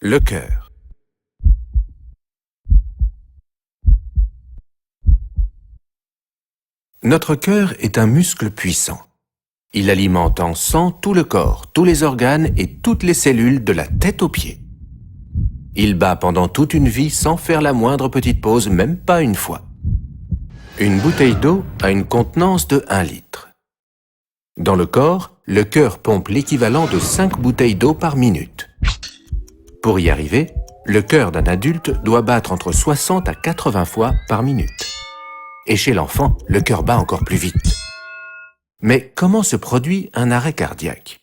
Le cœur. Notre cœur est un muscle puissant. Il alimente en sang tout le corps, tous les organes et toutes les cellules de la tête aux pieds. Il bat pendant toute une vie sans faire la moindre petite pause, même pas une fois. Une bouteille d'eau a une contenance de 1 litre. Dans le corps, le cœur pompe l'équivalent de 5 bouteilles d'eau par minute. Pour y arriver, le cœur d'un adulte doit battre entre 60 à 80 fois par minute. Et chez l'enfant, le cœur bat encore plus vite. Mais comment se produit un arrêt cardiaque?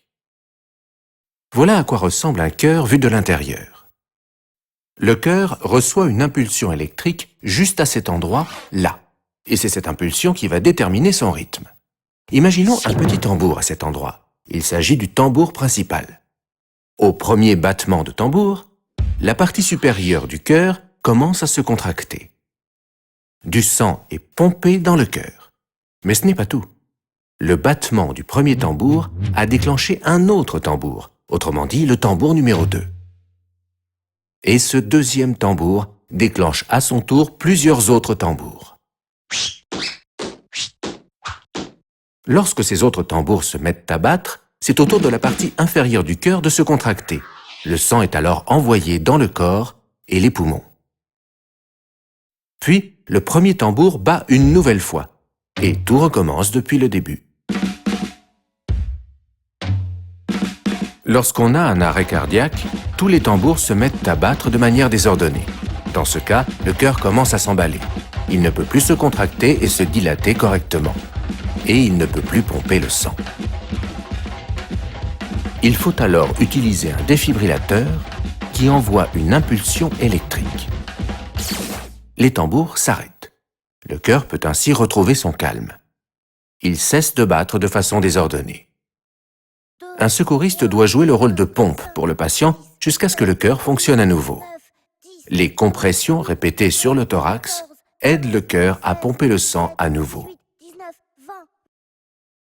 Voilà à quoi ressemble un cœur vu de l'intérieur. Le cœur reçoit une impulsion électrique juste à cet endroit, là. Et c'est cette impulsion qui va déterminer son rythme. Imaginons un petit tambour à cet endroit. Il s'agit du tambour principal. Au premier battement de tambour, la partie supérieure du cœur commence à se contracter. Du sang est pompé dans le cœur. Mais ce n'est pas tout. Le battement du premier tambour a déclenché un autre tambour, autrement dit le tambour numéro 2. Et ce deuxième tambour déclenche à son tour plusieurs autres tambours. Lorsque ces autres tambours se mettent à battre, c'est au tour de la partie inférieure du cœur de se contracter. Le sang est alors envoyé dans le corps et les poumons. Puis, le premier tambour bat une nouvelle fois, et tout recommence depuis le début. Lorsqu'on a un arrêt cardiaque, tous les tambours se mettent à battre de manière désordonnée. Dans ce cas, le cœur commence à s'emballer. Il ne peut plus se contracter et se dilater correctement. Et il ne peut plus pomper le sang. Il faut alors utiliser un défibrillateur qui envoie une impulsion électrique. Les tambours s'arrêtent. Le cœur peut ainsi retrouver son calme. Il cesse de battre de façon désordonnée. Un secouriste doit jouer le rôle de pompe pour le patient jusqu'à ce que le cœur fonctionne à nouveau. Les compressions répétées sur le thorax aident le cœur à pomper le sang à nouveau.